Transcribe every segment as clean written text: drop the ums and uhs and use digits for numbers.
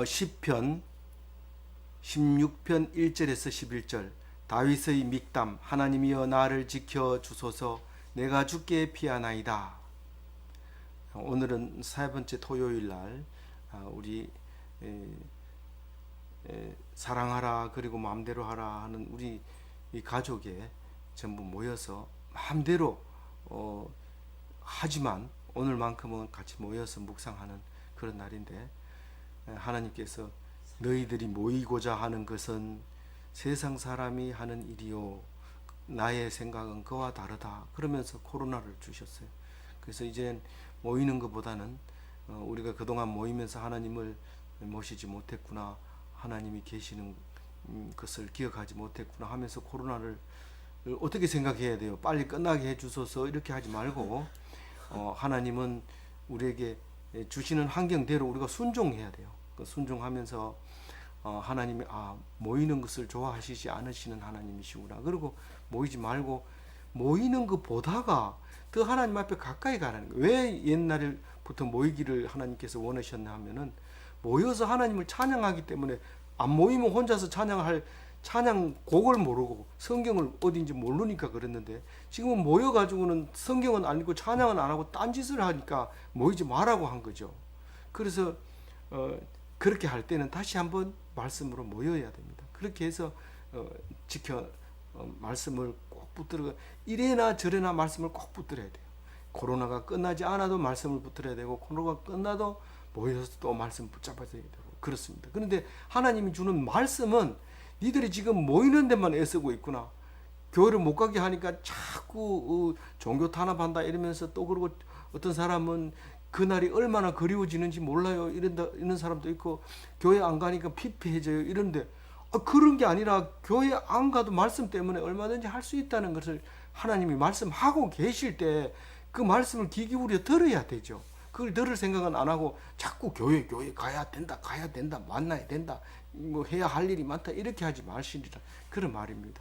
시편 16편 1절에서 11절. 다윗의 믹담. 하나님이여 나를 지켜 주소서. 내가 주께 피하나이다. 오늘은 세 번째 토요일 날 우리 사랑하라 그리고 마음대로 하라 하는 우리 이 가족에 전부 모여서 마음대로 하지만 오늘만큼은 같이 모여서 묵상하는 그런 날인데, 하나님께서 너희들이 모이고자 하는 것은 세상 사람이 하는 일이요 나의 생각은 그와 다르다 그러면서 코로나를 주셨어요. 그래서 이제 모이는 것보다는 우리가 그동안 모이면서 하나님을 모시지 못했구나, 하나님이 계시는 것을 기억하지 못했구나 하면서 코로나를 어떻게 생각해야 돼요? 빨리 끝나게 해주소서 이렇게 하지 말고 하나님은 우리에게 주시는 환경대로 우리가 순종해야 돼요. 순종하면서 하나님이 모이는 것을 좋아하시지 않으시는 하나님이시구나. 그리고 모이지 말고 모이는 것보다가 더 하나님 앞에 가까이 가라는 거예요. 왜 옛날부터 모이기를 하나님께서 원하셨냐 하면은 모여서 하나님을 찬양하기 때문에. 안 모이면 혼자서 찬양할 찬양곡을 모르고 성경을 어딘지 모르니까 그랬는데, 지금은 모여가지고는 성경은 안 읽고 찬양은 안 하고 딴짓을 하니까 모이지 말라고 한 거죠. 그래서 그렇게 할 때는 다시 한번 말씀으로 모여야 됩니다. 그렇게 해서 말씀을 꼭 붙들어, 이래나 저래나 말씀을 꼭 붙들어야 돼요. 코로나가 끝나지 않아도 말씀을 붙들어야 되고, 코로나가 끝나도 모여서 또 말씀 붙잡아야 되고 그렇습니다. 그런데 하나님이 주는 말씀은 니들이 지금 모이는 데만 애쓰고 있구나, 교회를 못 가게 하니까 자꾸 종교 탄압한다 이러면서, 또 그리고 어떤 사람은 그날이 얼마나 그리워지는지 몰라요 이런 사람도 있고, 교회 안 가니까 피폐해져요 이런데, 그런 게 아니라 교회 안 가도 말씀 때문에 얼마든지 할 수 있다는 것을 하나님이 말씀하고 계실 때 그 말씀을 귀 기울여 들어야 되죠. 그걸 들을 생각은 안 하고 자꾸 교회 가야 된다 만나야 된다 뭐 해야 할 일이 많다 이렇게 하지 마시리라, 그런 말입니다.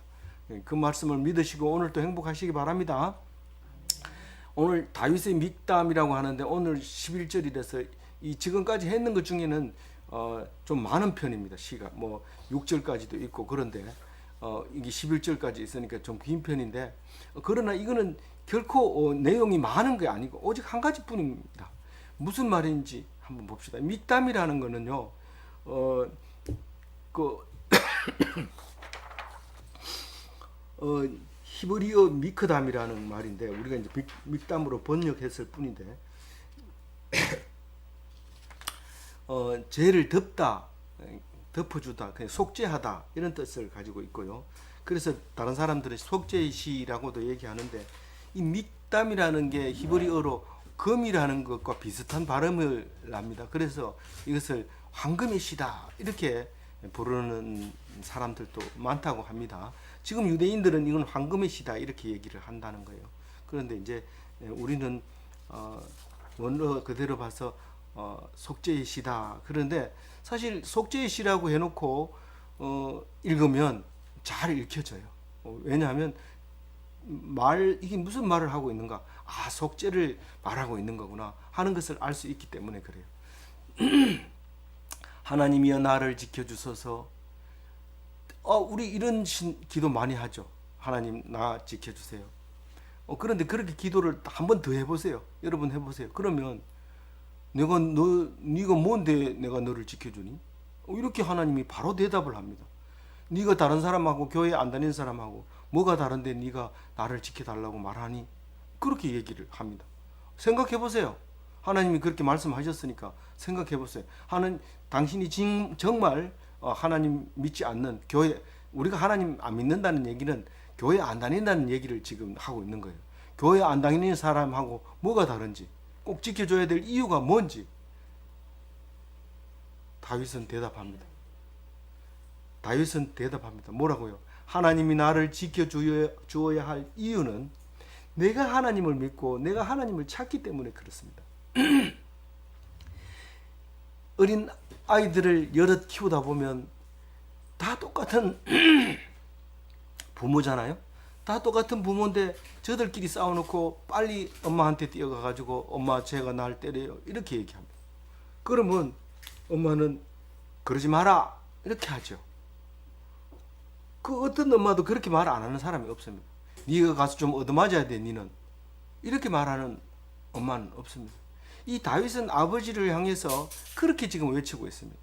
그 말씀을 믿으시고 오늘도 행복하시기 바랍니다. 오늘 다윗의 믹담이라고 하는데 오늘 11절이라서 이 지금까지 했는 것 중에는 좀 많은 편입니다. 시가 뭐 6절까지도 있고, 그런데 이게 11절까지 있으니까 좀 긴 편인데, 그러나 이거는 결코 내용이 많은 게 아니고 오직 한 가지뿐입니다. 무슨 말인지 한번 봅시다. 믹담이라는 거는요, 히브리어 미크담이라는 말인데, 우리가 이제 믹담으로 번역했을 뿐인데, 죄를 덮어주다, 그냥 속죄하다 이런 뜻을 가지고 있고요. 그래서 다른 사람들은 속죄시라고도 얘기하는데, 이 믹담이라는 게 히브리어로 금이라는 것과 비슷한 발음을 납니다. 그래서 이것을 황금의 시다 이렇게 부르는 사람들도 많다고 합니다. 지금 유대인들은 이건 황금의 시다 이렇게 얘기를 한다는 거예요. 그런데 이제 우리는 원어 그대로 봐서 속죄의 시다. 그런데 사실 속죄의 시라고 해놓고 읽으면 잘 읽혀져요. 왜냐하면 이게 무슨 말을 하고 있는가, 속죄를 말하고 있는 거구나 하는 것을 알 수 있기 때문에 그래요. 하나님이여 나를 지켜주소서. 우리 이런 기도 많이 하죠. 하나님 나 지켜주세요. 그런데 그렇게 기도를 한 번 더 해보세요. 여러분 해보세요. 그러면 네가 뭔데 내가 너를 지켜주니? 이렇게 하나님이 바로 대답을 합니다. 네가 다른 사람하고 교회 안 다니는 사람하고 뭐가 다른데 네가 나를 지켜달라고 말하니? 그렇게 얘기를 합니다. 생각해 보세요. 하나님이 그렇게 말씀하셨으니까 생각해 보세요. 당신이 정말 하나님 믿지 않는 교회, 우리가 하나님 안 믿는다는 얘기는 교회 안 다닌다는 얘기를 지금 하고 있는 거예요. 교회 안 다니는 사람하고 뭐가 다른지, 꼭 지켜줘야 될 이유가 뭔지 다윗은 대답합니다. 뭐라고요? 하나님이 나를 지켜주어야 할 이유는 내가 하나님을 믿고 내가 하나님을 찾기 때문에 그렇습니다. 어린 아이들을 여럿 키우다 보면 다 똑같은 부모잖아요. 다 똑같은 부모인데 저들끼리 싸워놓고 빨리 엄마한테 뛰어가가지고 엄마 제가 날 때려요 이렇게 얘기합니다. 그러면 엄마는 그러지 마라 이렇게 하죠. 그 어떤 엄마도 그렇게 말 안 하는 사람이 없습니다. 네가 가서 좀 얻어맞아야 돼 니는, 이렇게 말하는 엄마는 없습니다. 이 다윗은 아버지를 향해서 그렇게 지금 외치고 있습니다.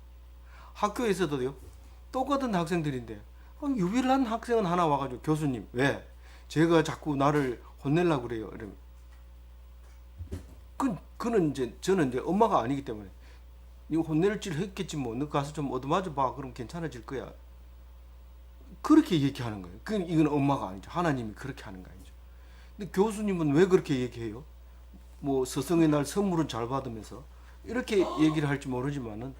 학교에서도요, 똑같은 학생들인데 유별난 학생은 하나 와가지고 교수님 왜 제가 자꾸 나를 혼내려고 그래요 이러면 그는 이제 저는 이제 엄마가 아니기 때문에 이거 혼낼 줄 했겠지 뭐 너 가서 좀 얻어맞아 봐 그럼 괜찮아질 거야 그렇게 얘기하는 거예요. 이건 엄마가 아니죠. 하나님이 그렇게 하는 거 아니죠. 근데 교수님은 왜 그렇게 얘기해요? 뭐 스승의 날 선물은 잘 받으면서 이렇게 얘기를 할지 모르지만은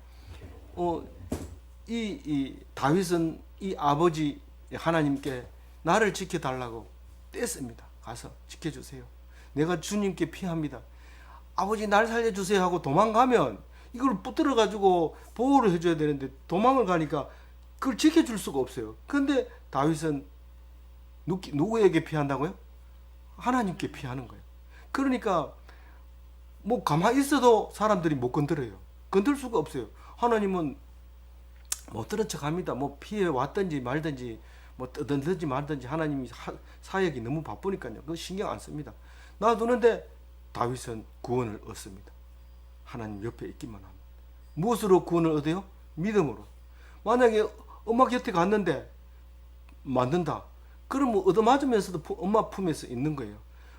이 다윗은 이 아버지 하나님께 나를 지켜달라고 뗐습니다. 가서 지켜주세요. 내가 주님께 피합니다. 아버지 날 살려주세요 하고 도망가면 이걸 붙들어 가지고 보호를 해줘야 되는데 도망을 가니까 그걸 지켜줄 수가 없어요. 근데 다윗은 누구에게 피한다고요? 하나님께 피하는 거예요. 그러니까 뭐 가만히 있어도 사람들이 못 건드려요. 건들 수가 없어요. 하나님은 못 들은 척합니다. 뭐 피해 왔든지 말든지 뭐 떠든지 말든지 하나님이 사역이 너무 바쁘니까요. 그거 신경 안 씁니다. 놔두는데 다윗은 구원을 얻습니다. 하나님 옆에 있기만 하면. 무엇으로 구원을 얻어요? 믿음으로. 만약에 엄마 곁에 갔는데 맞는다. 그러면 얻어맞으면서도 엄마 품에서 있는 거예요.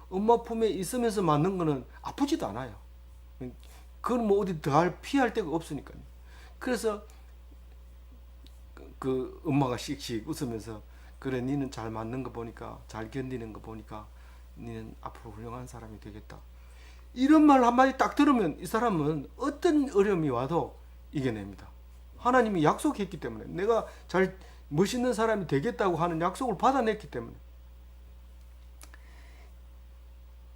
엄마 품에 있으면서 맞는 거는 아프지도 않아요. 그건 뭐 어디 피할 데가 없으니까요. 그래서 그 엄마가 씩씩 웃으면서 그래 니는 잘 맞는 거 보니까 잘 견디는 거 보니까 니는 앞으로 훌륭한 사람이 되겠다. 이런 말 한마디 딱 들으면 이 사람은 어떤 어려움이 와도 이겨냅니다. 하나님이 약속했기 때문에 내가 잘 멋있는 사람이 되겠다고 하는 약속을 받아냈기 때문에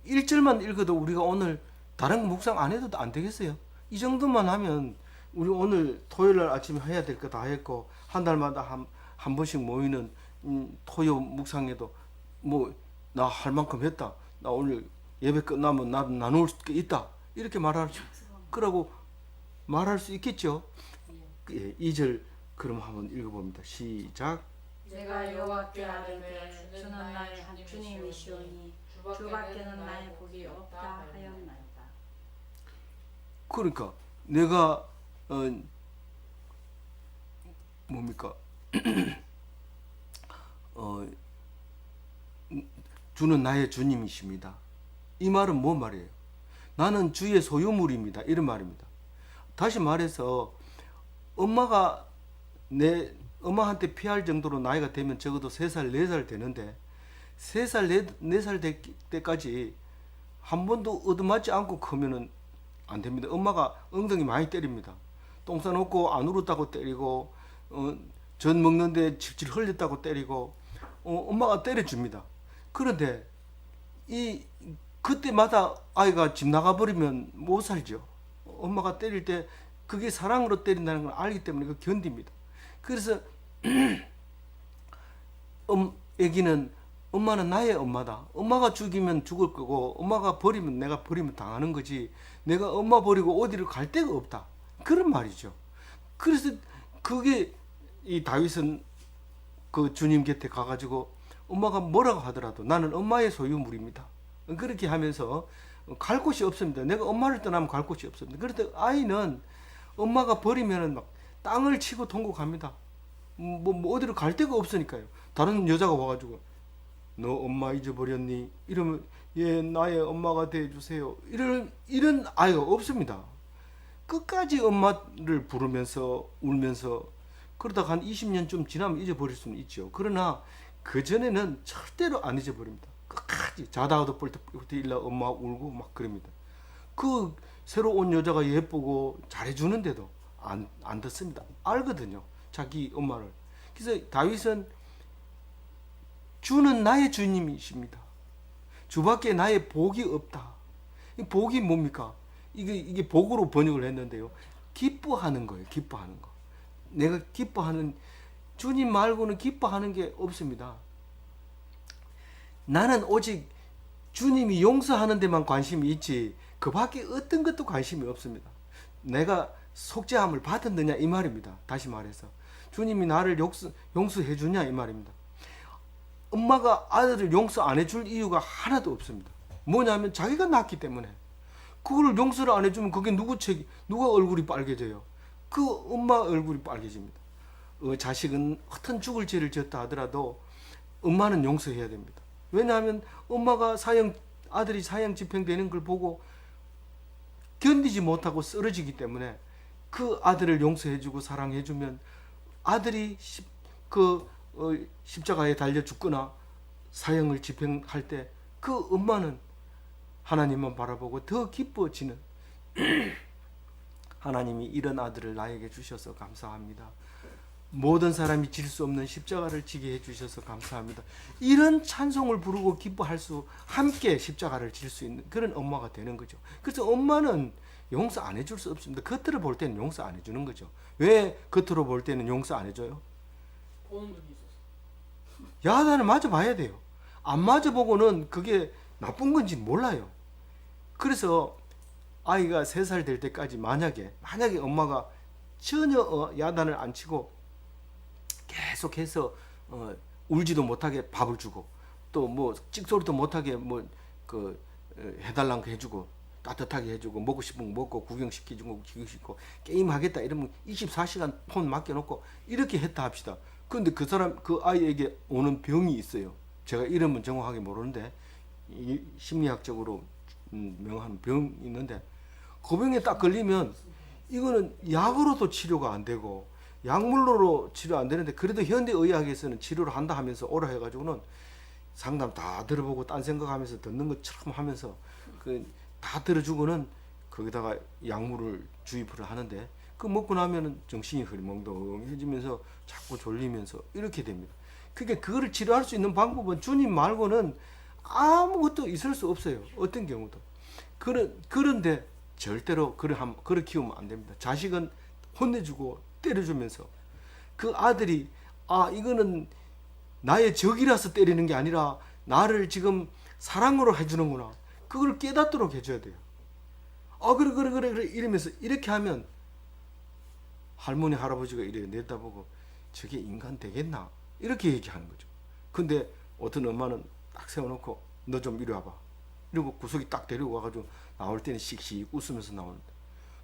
1절만 읽어도 우리가 오늘 다른 묵상 안 해도 안 되겠어요. 이 정도만 하면 우리 오늘 토요일날 아침에 해야 될 거 다 했고 한 달마다 한 번씩 모이는 토요 묵상에도 뭐 나 할 만큼 했다. 나 오늘 예배 끝나면 나도 나눌 게 있다. 이렇게 말할 수 그러고 말할 수 있겠죠. 예, 2절 그럼 한번 읽어봅니다. 시작. 내가 여호와께 아뢰되 주는 나의 한 주님이시오니 주밖에는 나의 복이 없다 하였나이다. 그러니까 내가 뭡니까? 주는 나의 주님이십니다. 이 말은 뭔 말이에요? 나는 주의 소유물입니다. 이런 말입니다. 다시 말해서 엄마가 엄마한테 피할 정도로 나이가 되면 적어도 3살, 4살 되는데 3살, 4살 될 때까지 한 번도 얻어맞지 않고 크면은 안 됩니다. 엄마가 엉덩이 많이 때립니다. 똥 싸놓고 안 울었다고 때리고 전 먹는데 칠칠 흘렸다고 때리고 엄마가 때려줍니다. 그런데 그때마다 아이가 집 나가버리면 못 살죠. 엄마가 때릴 때 그게 사랑으로 때린다는 걸 알기 때문에 그 견딥니다. 그래서 애기는 엄마는 나의 엄마다. 엄마가 죽이면 죽을 거고 엄마가 버리면 내가 버리면 당하는 거지. 내가 엄마 버리고 어디를 갈 데가 없다. 그런 말이죠. 그래서 그게 이 다윗은 그 주님 곁에 가가지고 엄마가 뭐라고 하더라도 나는 엄마의 소유물입니다. 그렇게 하면서 갈 곳이 없습니다. 내가 엄마를 떠나면 갈 곳이 없습니다. 그런데 아이는 엄마가 버리면은 막 땅을 치고 통곡합니다. 뭐 어디로 갈 데가 없으니까요. 다른 여자가 와가지고 너 엄마 잊어버렸니? 이러면 예 나의 엄마가 돼주세요. 이런 아이가 없습니다. 끝까지 엄마를 부르면서 울면서 그러다가 한 20년쯤 지나면 잊어버릴 수는 있죠. 그러나 그 전에는 절대로 안 잊어버립니다. 끝까지 자다가도 뻘떡 일나 엄마 울고 막 그럽니다. 그 새로 온 여자가 예쁘고 잘해주는데도 안 듣습니다. 알거든요. 자기 엄마를. 그래서 다윗은 주는 나의 주님이십니다. 주밖에 나의 복이 없다. 이 복이 뭡니까? 이게 복으로 번역을 했는데요. 기뻐하는 거예요. 기뻐하는 거. 내가 기뻐하는 주님 말고는 기뻐하는 게 없습니다. 나는 오직 주님이 용서하는 데만 관심이 있지 그 밖에 어떤 것도 관심이 없습니다. 내가 속죄함을 받았느냐 이 말입니다. 다시 말해서 주님이 나를 용서해 주냐 이 말입니다. 엄마가 아들을 용서 안 해줄 이유가 하나도 없습니다. 뭐냐면 자기가 낳기 때문에. 그걸 용서를 안 해주면 그게 누가 얼굴이 빨개져요? 그 엄마 얼굴이 빨개집니다. 자식은 어떤 죽을 죄를 지었다 하더라도 엄마는 용서해야 됩니다. 왜냐하면 엄마가 아들이 사형 집행되는 걸 보고 견디지 못하고 쓰러지기 때문에 그 아들을 용서해주고 사랑해주면 아들이 십자가에 달려 죽거나 사형을 집행할 때 그 엄마는 하나님만 바라보고 더 기뻐지는 하나님이 이런 아들을 나에게 주셔서 감사합니다. 모든 사람이 질 수 없는 십자가를 지게 해주셔서 감사합니다. 이런 찬송을 부르고 기뻐할 수 함께 십자가를 질 수 있는 그런 엄마가 되는 거죠. 그래서 엄마는 용서 안 해줄 수 없습니다. 겉으로 볼 때는 용서 안 해주는 거죠. 왜 겉으로 볼 때는 용서 안 해줘요? 보는 눈이 있어서. 야단을 맞아봐야 돼요. 안 맞아보고는 그게 나쁜 건지 몰라요. 그래서 아이가 3살 될 때까지 만약에 엄마가 전혀 야단을 안 치고 계속해서 울지도 못하게 밥을 주고 또 뭐 찍소리도 못하게 해달라는 거 해주고 따뜻하게 해주고 먹고 싶은 거 먹고 구경시켜주고 게임하겠다 이러면 24시간 폰 맡겨놓고 이렇게 했다 합시다. 그런데 그 아이에게 오는 병이 있어요. 제가 이름은 정확하게 모르는데 심리학적으로 명한 병이 있는데 그 병에 딱 걸리면 이거는 약으로도 치료가 안 되고 약물로도 치료 안 되는데 그래도 현대의학에서는 치료를 한다 하면서 오라 해가지고는 상담 다 들어보고 딴 생각하면서 듣는 것처럼 하면서 다 들어주고는 거기다가 약물을 주입을 하는데 그 먹고 나면은 정신이 흐리멍덩해지면서 자꾸 졸리면서 이렇게 됩니다. 그러니까 그거를 치료할 수 있는 방법은 주님 말고는 아무것도 있을 수 없어요. 어떤 경우도. 그런데 절대로 그를 키우면 안 됩니다. 자식은 혼내주고 때려주면서 그 아들이 이거는 나의 적이라서 때리는 게 아니라 나를 지금 사랑으로 해주는구나. 그걸 깨닫도록 해줘야 돼요. 그래 이러면서 이렇게 하면 할머니 할아버지가 이래 내다보고 저게 인간 되겠나 이렇게 얘기하는 거죠. 근데 어떤 엄마는 딱 세워놓고 너 좀 이리 와봐 이러고 구석이 딱 데리고 와가지고 나올 때는 씩씩 웃으면서 나오는데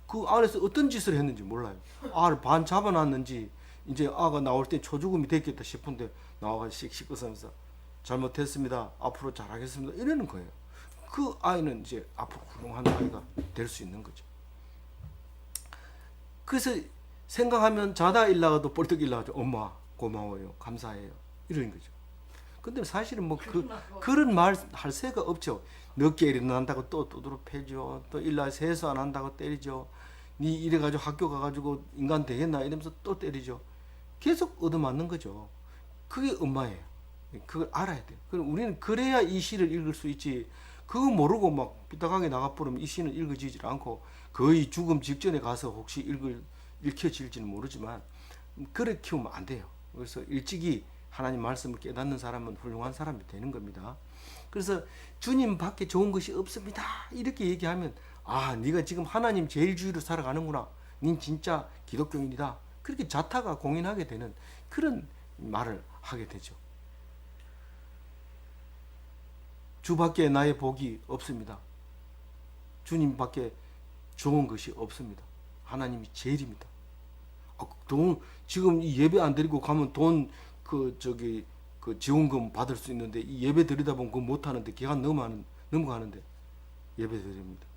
그 안에서 어떤 짓을 했는지 몰라요. 알을 반 잡아놨는지 이제 아가 나올 때 초죽음이 됐겠다 싶은데 나와가지고 씩씩 웃으면서 잘못했습니다. 앞으로 잘하겠습니다. 이러는 거예요. 그 아이는 이제 앞으로 훌륭한 아이가 될 수 있는 거죠. 그래서 생각하면 자다 일나가도 벌떡 일나가죠. 엄마 고마워요. 감사해요. 이러는 거죠. 근데 사실은 그런 말 할 새가 없죠. 늦게 일어난다고 또 두드러 패죠. 또 일날 세수 안 한다고 때리죠. 니 이래가지고 학교 가가지고 인간 되겠나 이러면서 또 때리죠. 계속 얻어맞는 거죠. 그게 엄마예요. 그걸 알아야 돼요. 그럼 우리는 그래야 이 시를 읽을 수 있지. 그거 모르고 막 삐딱하게 나가버리면 이 시는 읽어지질 않고 거의 죽음 직전에 가서 혹시 읽혀질지는 모르지만 그래 키우면 안 돼요. 그래서 일찍이 하나님 말씀을 깨닫는 사람은 훌륭한 사람이 되는 겁니다. 그래서 주님밖에 좋은 것이 없습니다. 이렇게 얘기하면 네가 지금 하나님 제일주의로 살아가는구나. 닌 진짜 기독교인이다. 그렇게 자타가 공인하게 되는 그런 말을 하게 되죠. 주밖에 나의 복이 없습니다. 주님밖에 좋은 것이 없습니다. 하나님이 제일입니다. 돈 지금 이 예배 안 드리고 가면 돈 지원금 받을 수 있는데 이 예배 드리다 보면 그거 못 하는데 기간 넘어가는데 예배 드립니다.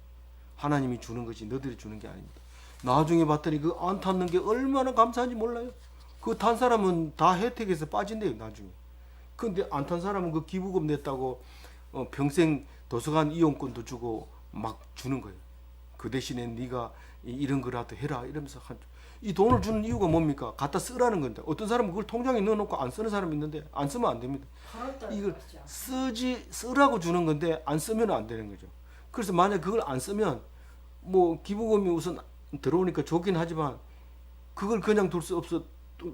하나님이 주는 것이 너들이 주는 게 아닙니다. 나중에 봤더니 그 안 탔는 게 얼마나 감사한지 몰라요. 그 탄 사람은 다 혜택에서 빠진대요 나중에. 근데 안 탄 사람은 그 기부금 냈다고 평생 도서관 이용권도 주고 막 주는 거예요. 그 대신에 네가 이런 거라도 해라 이러면서 이 돈을 주는 이유가 뭡니까? 갖다 쓰라는 건데 어떤 사람은 그걸 통장에 넣어놓고 안 쓰는 사람이 있는데 안 쓰면 안 됩니다. 이걸 쓰라고 주는 건데 안 쓰면 안 되는 거죠. 그래서 만약 그걸 안 쓰면 뭐 기부금이 우선 들어오니까 좋긴 하지만 그걸 그냥 둘 수 없어.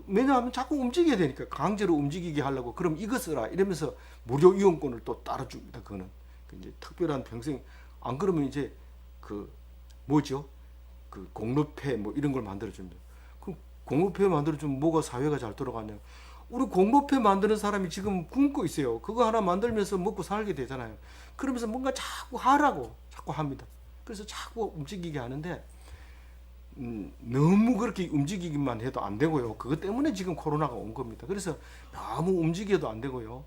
왜냐하면 자꾸 움직여야 되니까 강제로 움직이게 하려고 그럼 이거 쓰라 이러면서 무료 이용권을 또 따로 줍니다. 그거는 이제 특별한 평생 안 그러면 이제 그 공로패 뭐 이런 걸 만들어줍니다. 그럼 공로패 만들어주면 뭐가 사회가 잘 돌아가냐? 우리 공로패 만드는 사람이 지금 굶고 있어요. 그거 하나 만들면서 먹고 살게 되잖아요. 그러면서 뭔가 자꾸 하라고 자꾸 합니다. 그래서 자꾸 움직이게 하는데 너무 그렇게 움직이기만 해도 안 되고요. 그것 때문에 지금 코로나가 온 겁니다. 그래서 너무 움직여도 안 되고요.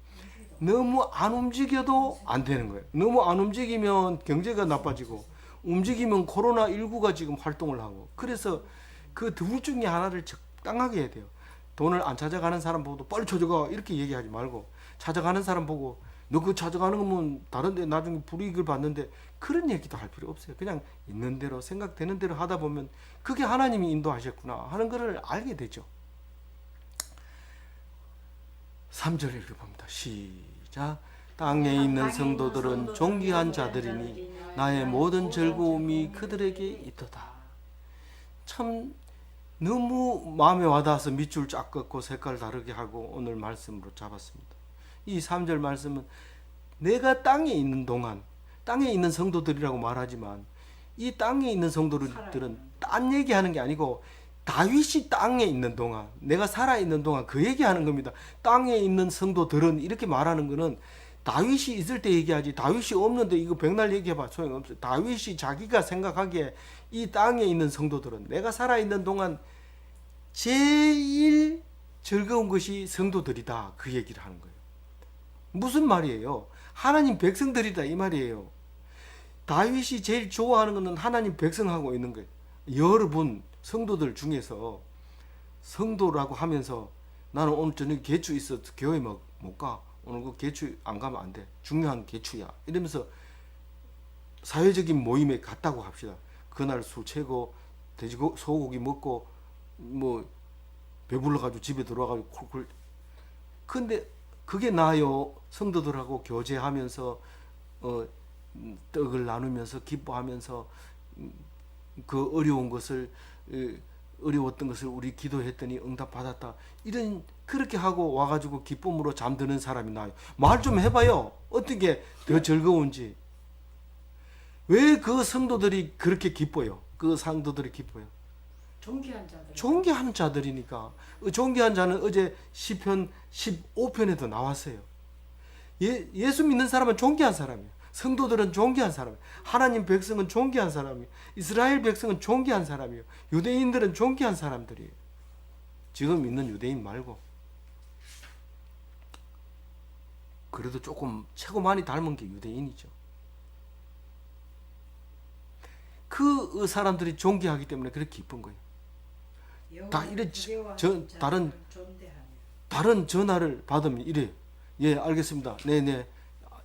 너무 안 움직여도 안 되는 거예요. 너무 안 움직이면 경제가 나빠지고 움직이면 코로나19가 지금 활동을 하고 그래서 그 둘 중에 하나를 적당하게 해야 돼요. 돈을 안 찾아가는 사람 보고 빨리 찾아가 이렇게 얘기하지 말고 찾아가는 사람 보고 너 그거 찾아가는 거면 다른데 나중에 불이익을 받는데 그런 얘기도 할 필요 없어요. 그냥 있는 대로 생각되는 대로 하다 보면 그게 하나님이 인도하셨구나 하는 것을 알게 되죠. 3절 읽어봅니다. 시작. 땅에 있는 성도들은 존귀한 자들이니 나의 모든 즐거움이 그들에게 있도다. 참 너무 마음에 와닿아서 밑줄 쫙 긋고 색깔 다르게 하고 오늘 말씀으로 잡았습니다. 이 3절 말씀은 내가 땅에 있는 동안 땅에 있는 성도들이라고 말하지만 이 땅에 있는 성도들은 딴 얘기하는 게 아니고 다윗이 땅에 있는 동안 내가 살아있는 동안 그 얘기하는 겁니다. 땅에 있는 성도들은 이렇게 말하는 거는 다윗이 있을 때 얘기하지 다윗이 없는데 이거 백날 얘기해봐 소용없어요. 다윗이 자기가 생각하기에 이 땅에 있는 성도들은 내가 살아있는 동안 제일 즐거운 것이 성도들이다 그 얘기를 하는 거예요. 무슨 말이에요? 하나님 백성들이다 이 말이에요. 다윗이 제일 좋아하는 것은 하나님 백성하고 있는 거예요. 여러분 성도들 중에서 성도라고 하면서 나는 오늘 저녁에 개추 있어 교회 못 가. 오늘 그 개추 안 가면 안 돼. 중요한 개추야. 이러면서 사회적인 모임에 갔다고 합시다. 그날 술 채고 돼지고 소고기 먹고 뭐 배불러 가지고 집에 들어와 가지고 콜콜. 근데 그게 나요. 성도들하고 교제하면서 떡을 나누면서 기뻐하면서 그 어려운 것을 어려웠던 것을 우리 기도했더니 응답 받았다. 이런 그렇게 하고 와가지고 기쁨으로 잠드는 사람이 나요. 말 좀 해봐요. 어떻게 더 즐거운지. 왜 그 성도들이 그렇게 기뻐요? 그 성도들이 기뻐요. 존귀한 자들. 존귀한 자들이니까. 존귀한 자는 어제 시편 15편에도 나왔어요. 예수 믿는 사람은 존귀한 사람이에요. 성도들은 존귀한 사람이에요. 하나님 백성은 존귀한 사람이에요. 이스라엘 백성은 존귀한 사람이에요. 유대인들은 존귀한 사람들이에요. 지금 있는 유대인 말고. 그래도 조금 최고 많이 닮은 게 유대인이죠. 그 사람들이 존귀하기 때문에 그렇게 기쁜 거예요. 다 이래 다른 전화를 받으면 이래요. 예, 알겠습니다. 네네.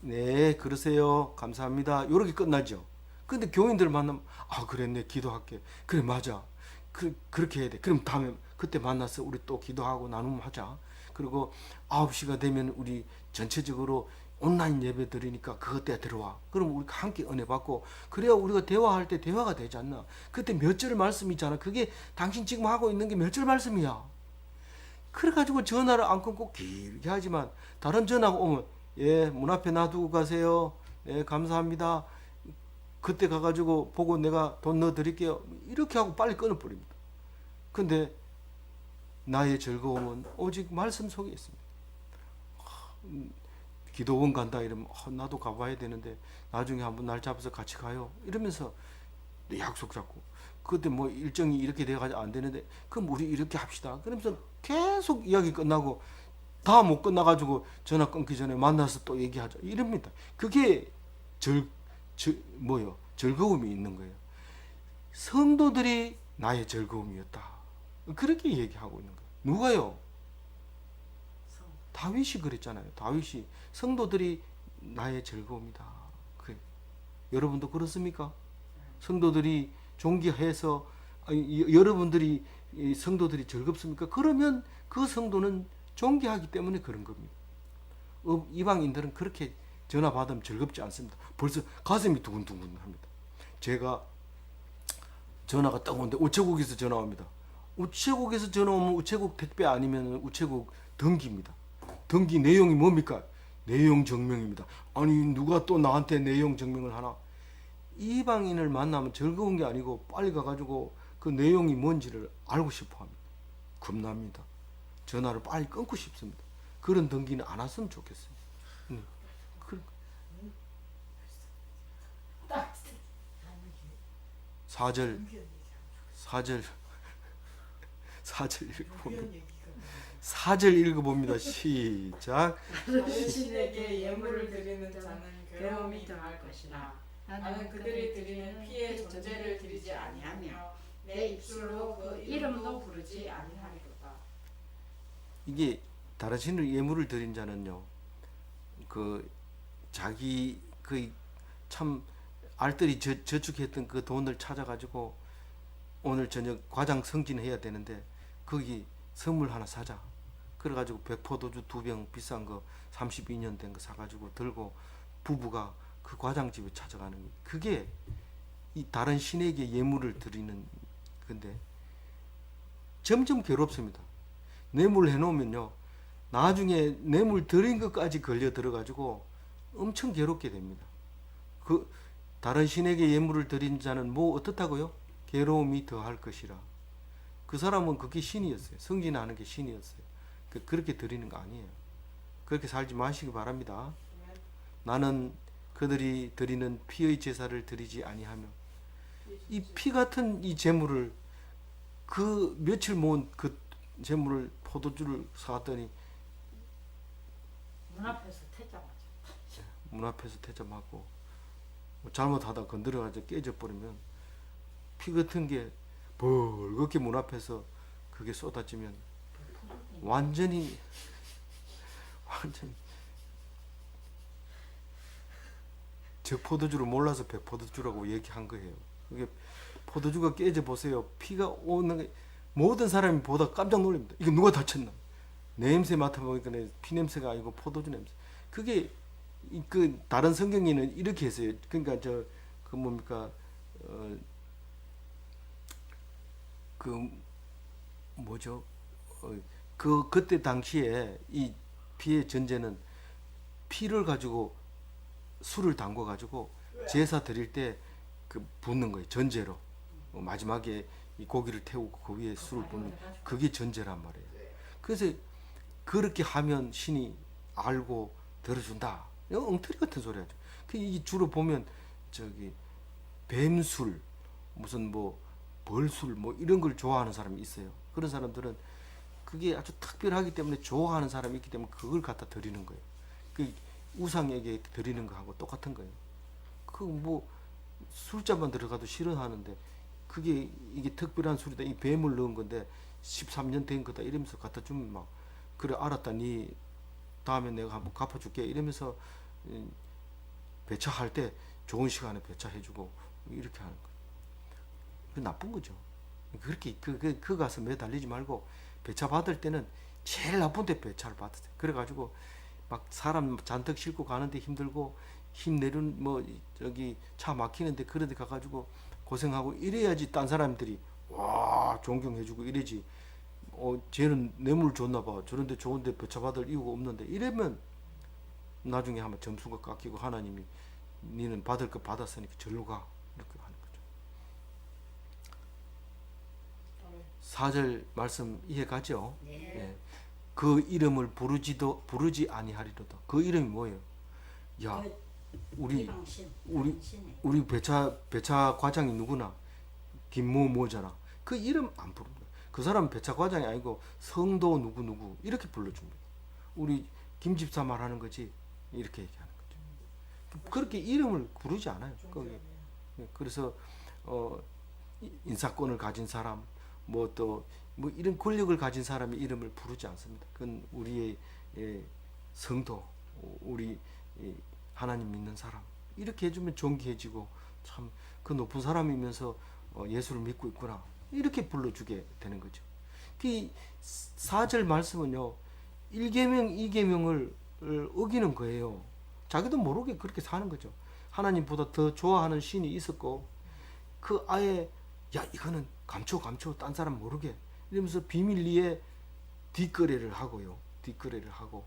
네, 그러세요. 감사합니다. 요렇게 끝나죠. 근데 교인들 만나면 아, 그래, 네, 기도할게. 그래, 맞아. 그렇게 해야 돼. 그럼 다음에 그때 만나서 우리 또 기도하고 나눔하자. 그리고 9시가 되면 우리 전체적으로 온라인 예배 드리니까 그것 때 들어와. 그럼 우리가 함께 은혜 받고 그래야 우리가 대화할 때 대화가 되지 않나. 그때 몇 절 말씀 있잖아. 그게 당신 지금 하고 있는 게 몇 절 말씀이야. 그래가지고 전화를 안 끊고 길게 하지만 다른 전화가 오면 예, 문 앞에 놔두고 가세요. 네, 감사합니다. 그때 가가지고 보고 내가 돈 넣어드릴게요. 이렇게 하고 빨리 끊어버립니다. 근데 나의 즐거움은 오직 말씀 속에 있습니다. 기도원 간다 이러면 나도 가봐야 되는데 나중에 한번 날 잡아서 같이 가요. 이러면서 약속 잡고 그때 뭐 일정이 이렇게 돼가지고 안 되는데 그럼 우리 이렇게 합시다. 그러면서 계속 이야기 끝나고 다 못 끝나가지고 전화 끊기 전에 만나서 또 얘기하자 이럽니다. 그게 즐거움이 있는 거예요. 성도들이 나의 즐거움이었다. 그렇게 얘기하고 있는 거예요. 누가요? 다윗이 그랬잖아요. 다윗이 성도들이 나의 즐거움이다. 그래. 여러분도 그렇습니까? 성도들이 존귀해서 여러분들이 성도들이 즐겁습니까? 그러면 그 성도는 존귀하기 때문에 그런 겁니다. 이방인들은 그렇게 전화 받으면 즐겁지 않습니다. 벌써 가슴이 두근두근 합니다. 제가 전화가 딱 오는데 우체국에서 전화 옵니다. 우체국에서 전화 오면 우체국 택배 아니면 우체국 등기입니다. 등기 내용이 뭡니까? 내용 증명입니다. 아니 누가 또 나한테 내용 증명을 하나? 이방인을 만나면 즐거운 게 아니고 빨리 가가지고 그 내용이 뭔지를 알고 싶어 합니다. 겁납니다. 전화를 빨리 끊고 싶습니다. 그런 등기는 안 왔으면 좋겠어요. 그, 사절 4절 읽어봅니다. 시작. 당신에게 예물을 드리는 자는 괴로움이 당할 것이나 나는 그들이 드리는 피의 존재를 드리지 아니하며 내 입술로 그 이름도 부르지 아니하리로다. 이게 다른 신을 예물을 드린 자는요, 그 자기 그 참 알뜰히 저축했던 그 돈을 찾아가지고 오늘 저녁 과장 승진해야 되는데 거기 선물 하나 사자. 그래가지고 백포도주 2병 비싼 거 32년 된 거 사가지고 들고 부부가 그 과장 집에 찾아가는 거예요. 그게 이 다른 신에게 예물을 드리는 건데 점점 괴롭습니다. 뇌물 해놓으면요, 나중에 뇌물 드린 것까지 걸려 들어가지고 엄청 괴롭게 됩니다. 그 다른 신에게 예물을 드린 자는 뭐 어떻다고요? 괴로움이 더할 것이라. 그 사람은 그게 신이었어요. 승진하는 게 신이었어요. 그렇게 드리는 거 아니에요. 그렇게 살지 마시기 바랍니다. 나는 그들이 드리는 피의 제사를 드리지 아니하며, 이 피 같은 이 제물을, 그 며칠 모은 그 제물을 포도주를 사왔더니 문 앞에서 태자 맞아. 문 앞에서 태자 맞고 뭐 잘못하다 건드려가지고 깨져버리면 피 같은 게 벌겋게 문 앞에서 그게 쏟아지면 완전히 저 포도주를 몰라서 백포도주라고 얘기한 거예요. 이게 포도주가 깨져 보세요. 피가 오는 게 모든 사람이 보다 깜짝 놀랍니다. 이거 누가 다쳤나? 냄새 맡아보니까 피 냄새가 아니고 포도주 냄새. 그게 그 다른 성경에는 이렇게 했어요. 그러니까 저 그 뭡니까 그 뭐죠? 그때 당시에 이 피의 전제는 피를 가지고 술을 담궈 가지고 제사 드릴 때 그 붓는 거예요. 전제로. 마지막에 이 고기를 태우고 그 위에 술을 붓는, 그게 전제란 말이에요. 그래서 그렇게 하면 신이 알고 들어준다. 이거 엉터리 같은 소리 하죠. 이 주로 보면 저기 뱀술, 무슨 뭐 벌술 뭐 이런 걸 좋아하는 사람이 있어요. 그런 사람들은 그게 아주 특별하기 때문에 좋아하는 사람이 있기 때문에 그걸 갖다 드리는 거예요. 그 우상에게 드리는 거하고 똑같은 거예요. 그 뭐 술자만 들어가도 싫어하는데 그게 이게 특별한 술이다. 이 뱀을 넣은 건데 13년 된 거다 이러면서 갖다 주면 막 그래 알았다. 니 다음에 내가 한번 갚아줄게 이러면서 배차할 때 좋은 시간에 배차해주고 이렇게 하는 거예요. 그 나쁜 거죠. 그렇게 그 가서 매달리지 말고 배차 받을 때는 제일 나쁜 데 배차를 받으세요. 그래가지고 막 사람 잔뜩 싣고 가는데 힘들고 힘내는 뭐 저기 차 막히는데 그런 데 가가지고 고생하고 이래야지 딴 사람들이 와 존경해주고 이래지. 쟤는 뇌물 줬나 봐. 저런데 좋은데 배차 받을 이유가 없는데 이러면 나중에 하면 점수가 깎이고 하나님이 니는 받을 거 받았으니까 절로 가 이렇게 하는 거죠. 4절 말씀 이해가죠? 네. 예. 그 이름을 부르지 아니하리로다. 그 이름이 뭐예요? 야, 우리 배차 과장이 누구나 김모모잖아. 그 이름 안 부릅니다. 그 사람 배차 과장이 아니고 성도 누구 이렇게 불러줍니다. 우리 김 집사 말하는 거지 이렇게 얘기하는 거죠. 그렇게 이름을 부르지 않아요. 거기. 그래서 인사권을 가진 사람, 뭐 또 뭐 이런 권력을 가진 사람의 이름을 부르지 않습니다. 그건 우리의 성도, 우리 하나님 믿는 사람 이렇게 해주면 존귀해지고 참 그 높은 사람이면서 예수를 믿고 있구나 이렇게 불러주게 되는 거죠. 그 4절 말씀은요 1계명 2계명을 어기는 거예요. 자기도 모르게 그렇게 사는 거죠. 하나님보다 더 좋아하는 신이 있었고 그 아예 야 이거는 감춰 딴 사람 모르게 이러면서 비밀리에 뒷거래를 하고요. 뒷거래를 하고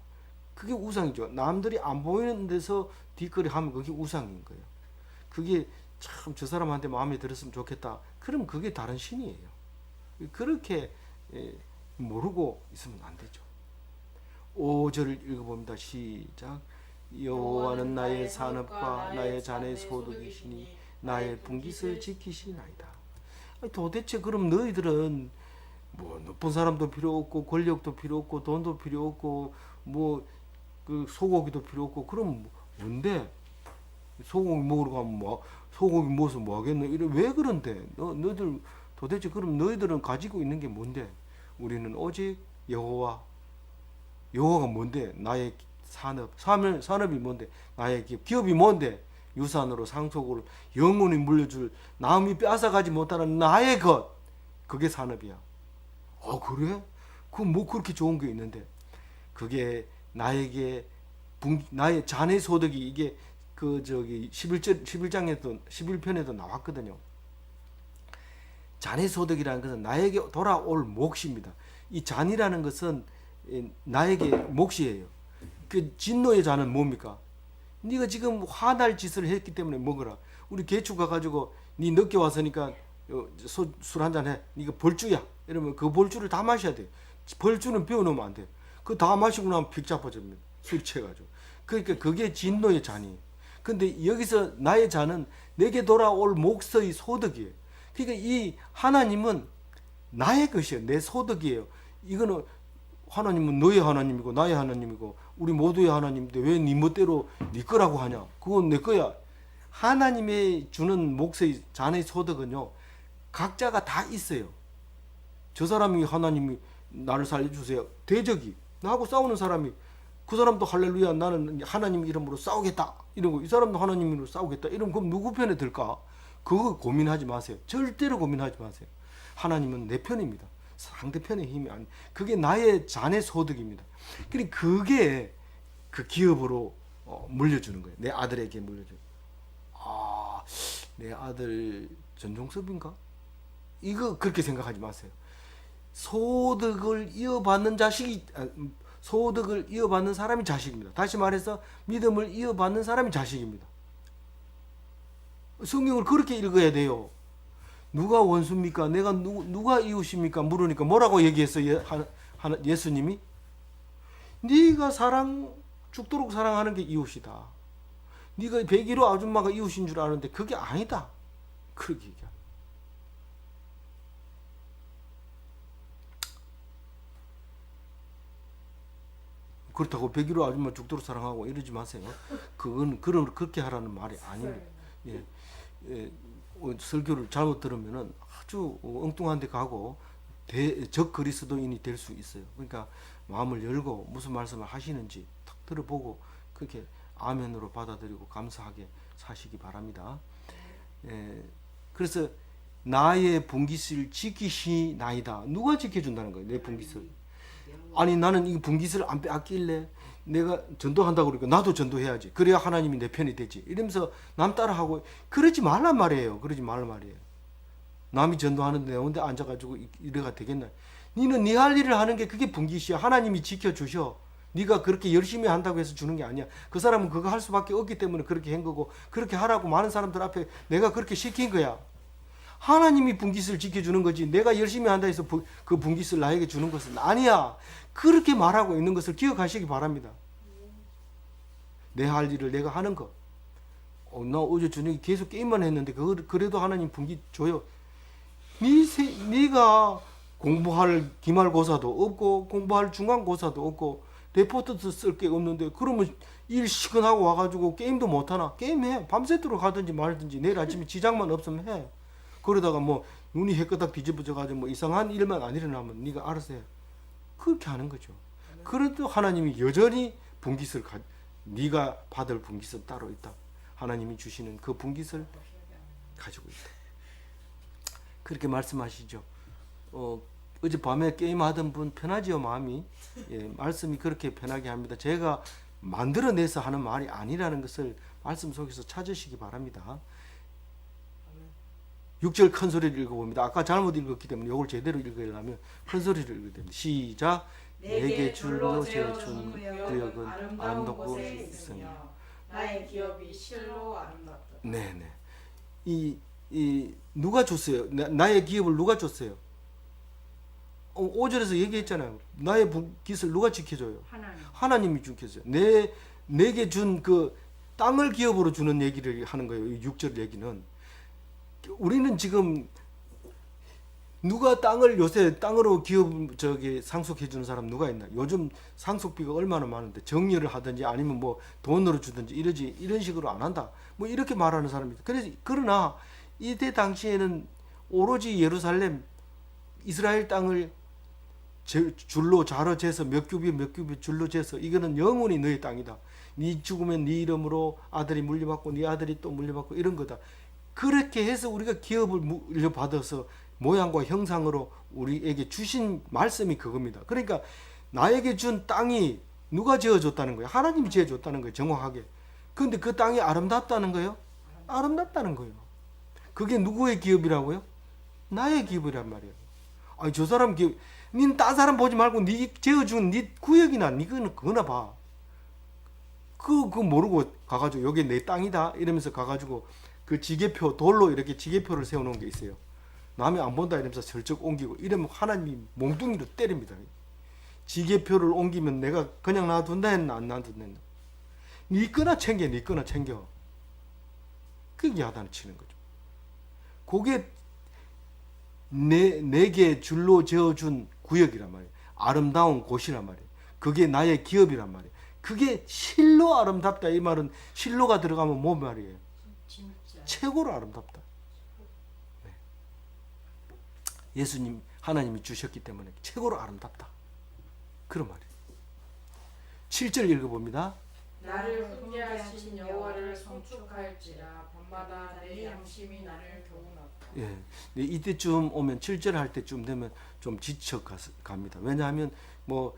그게 우상이죠. 남들이 안 보이는 데서 뒷거래 하면 그게 우상인 거예요. 그게 참 저 사람한테 마음에 들었으면 좋겠다. 그럼 그게 다른 신이에요. 그렇게 모르고 있으면 안 되죠. 5절을 읽어봅니다. 시작. 여호와는 나의 산업과 나의 잔의 소득이시니 나의 분깃을 지키시나이다. 도대체 그럼 너희들은 뭐 높은 사람도 필요 없고 권력도 필요 없고 돈도 필요 없고 뭐 그 소고기도 필요 없고 그럼 뭔데? 소고기 먹으러 가면 뭐 소고기 먹어서 뭐 하겠노? 이래 왜 그런데? 너희들 도대체 그럼 너희들은 가지고 있는 게 뭔데? 우리는 오직 여호와. 여호와가 뭔데? 나의 산업이 뭔데? 나의 기업. 기업이 뭔데? 유산으로 상속을 영원히 물려줄 남이 뺏어가지 못하는 나의 것. 그게 산업이야. 그래? 그 뭐 그렇게 좋은 게 있는데? 그게 나에게 나의 자네 소득이 이게 그 저기 11장에도 11편에도 나왔거든요. 자네 소득이라는 것은 나에게 돌아올 몫입니다. 이 잔이라는 것은 나에게 몫이에요. 그 진노의 잔은 뭡니까? 네가 지금 화날 짓을 했기 때문에 먹어라. 우리 개축 가가지고 네 늦게 왔으니까 술 한잔 해. 네가 벌주야. 이러면 그 벌주를 다 마셔야 돼. 벌주는 비워놓으면 안 돼. 그거 다 마시고 나면 픽잡아집니다. 술 취해가지고. 그러니까 그게 진노의 잔이에요. 근데 여기서 나의 잔은 내게 돌아올 몫의 소득이에요. 그러니까 이 하나님은 나의 것이에요. 내 소득이에요. 이거는 하나님은 너의 하나님이고 나의 하나님이고 우리 모두의 하나님인데 왜 네 멋대로 네 거라고 하냐? 그건 내 거야. 하나님의 주는 몫의 잔의 소득은요. 각자가 다 있어요. 저 사람이 하나님이 나를 살려주세요. 대적이 나하고 싸우는 사람이 그 사람도 할렐루야 나는 하나님 이름으로 싸우겠다 이러고 이 사람도 하나님 이름으로 싸우겠다 이러면 그럼 누구 편에 들까? 그거 고민하지 마세요. 절대로 고민하지 마세요. 하나님은 내 편입니다. 상대편의 힘이 아니. 그게 나의 잔의 소득입니다. 그러니까 그게 그 기업으로 물려주는 거예요. 내 아들에게 물려주는. 내 아들 전종섭인가? 이거 그렇게 생각하지 마세요. 소득을 이어받는 소득을 이어받는 사람이 자식입니다. 다시 말해서 믿음을 이어받는 사람이 자식입니다. 성경을 그렇게 읽어야 돼요. 누가 원수입니까? 내가 누가 이웃입니까? 물으니까 뭐라고 얘기했어요? 예수님이? 네가 죽도록 사랑하는 게 이웃이다. 네가 101호 아줌마가 이웃인 줄 아는데 그게 아니다. 그렇게 얘기합니다. 그렇다고 101호 아줌마 죽도록 사랑하고 이러지 마세요. 그건 그렇게 하라는 말이 아닙니다. 설교를 잘못 들으면은 아주 엉뚱한 데 가고 적 그리스도인이 될 수 있어요. 그러니까 마음을 열고 무슨 말씀을 하시는지 탁 들어보고 그렇게 아멘으로 받아들이고 감사하게 사시기 바랍니다. 그래서 나의 분깃을 지키시나이다. 누가 지켜준다는 거예요? 내 분깃을. 아니 나는 이 분깃을 안 빼앗길래 내가 전도한다고 그러니까 나도 전도해야지. 그래야 하나님이 내 편이 되지. 이러면서 남 따라하고 그러지 말란 말이에요. 그러지 말란 말이에요. 남이 전도하는데 내 혼자 앉아가지고 이래가 되겠나. 니는 네 할 일을 하는 게 그게 분깃이야. 하나님이 지켜주셔. 네가 그렇게 열심히 한다고 해서 주는 게 아니야. 그 사람은 그거 할 수밖에 없기 때문에 그렇게 한 거고 그렇게 하라고 많은 사람들 앞에 내가 그렇게 시킨 거야. 하나님이 분깃을 지켜주는 거지 내가 열심히 한다 해서 그 분깃을 나에게 주는 것은 아니야. 그렇게 말하고 있는 것을 기억하시기 바랍니다. 내 할 일을 내가 하는 것. 나 어제 저녁에 계속 게임만 했는데 그래도 하나님 분깃 줘요. 네가 공부할 기말고사도 없고 공부할 중간고사도 없고 레포트도 쓸 게 없는데 그러면 일 시간하고 와가지고 게임도 못하나? 게임해. 밤새도록 하든지 말든지 내일 아침에 지장만 없으면 해. 그러다가 뭐 눈이 해끄닥 뒤집어져가지고 뭐 이상한 일만 안 일어나면 네가 알아서 해. 그렇게 하는 거죠. 그래도 하나님이 여전히 분깃을 네가 받을 분깃은 따로 있다. 하나님이 주시는 그 분깃을 가지고 있다. 그렇게 말씀하시죠. 어젯밤에 게임하던 분 편하지요 마음이? 말씀이 그렇게 편하게 합니다. 제가 만들어내서 하는 말이 아니라는 것을 말씀 속에서 찾으시기 바랍니다. 6절 큰 소리를 읽어봅니다. 아까 잘못 읽었기 때문에 이걸 제대로 읽으려면 큰 소리를 읽어야 됩니다. 시작. 내게 줄로 재준 구역은 아름다운 곳에 있으며 나의 기업이 실로 아름답다. 네네. 이 누가 줬어요? 나의 기업을 누가 줬어요? 5절에서 얘기했잖아요. 나의 깃을 누가 지켜줘요? 하나님. 하나님이 지켜줘요. 내게 준 그 땅을 기업으로 주는 얘기를 하는 거예요. 6절 얘기는. 우리는 지금 누가 땅을 요새 땅으로 기업 상속해 주는 사람 누가 있나? 요즘 상속비가 얼마나 많은데 정리를 하든지 아니면 뭐 돈으로 주든지 이런 식으로 안 한다. 뭐 이렇게 말하는 사람이. 그러나 이때 당시에는 오로지 예루살렘 이스라엘 땅을 줄로 자로 재서 몇 규빗 줄로 재서 이거는 영원히 너의 땅이다. 네 죽으면 네 이름으로 아들이 물려받고 네 아들이 또 물려받고 이런 거다. 그렇게 해서 우리가 기업을 물려받아서 모양과 형상으로 우리에게 주신 말씀이 그겁니다. 그러니까 나에게 준 땅이 누가 지어줬다는 거예요? 하나님이 지어줬다는 거예요. 정확하게. 그런데 그 땅이 아름답다는 거예요? 아름답다는 거예요. 그게 누구의 기업이라고요? 나의 기업이란 말이에요. 아니 저 사람 기업, 니는 딴 사람 보지 말고 네 지어준 네 구역이나 그거나 봐. 그거 모르고 가가지고 여기 내 땅이다 이러면서 가가지고 그 지게표 돌로 이렇게 지게표를 세워놓은 게 있어요. 남이 안 본다 이러면서 슬쩍 옮기고 이러면 하나님이 몽둥이로 때립니다. 지게표를 옮기면 내가 그냥 놔둔다 했나 안 놔둔다 했나. 네 거나 챙겨 네 거나 챙겨. 그게 야단을 치는 거죠. 그게 내게 줄로 지어준 구역이란 말이에요. 아름다운 곳이란 말이에요. 그게 나의 기업이란 말이에요. 그게 실로 아름답다 이 말은 실로가 들어가면 뭐 말이에요? 진짜. 최고로 아름답다. 네. 예수님 하나님이 주셨기 때문에 최고로 아름답다. 그런 말이에요. 7절 읽어봅니다. 나를 훈계하신 여호와를 송축할지라 밤마다 내 양심이 나를 교훈하다. 예, 네, 이때쯤 오면 7절 할 때쯤 되면 좀 지쳐 갑니다. 왜냐하면 뭐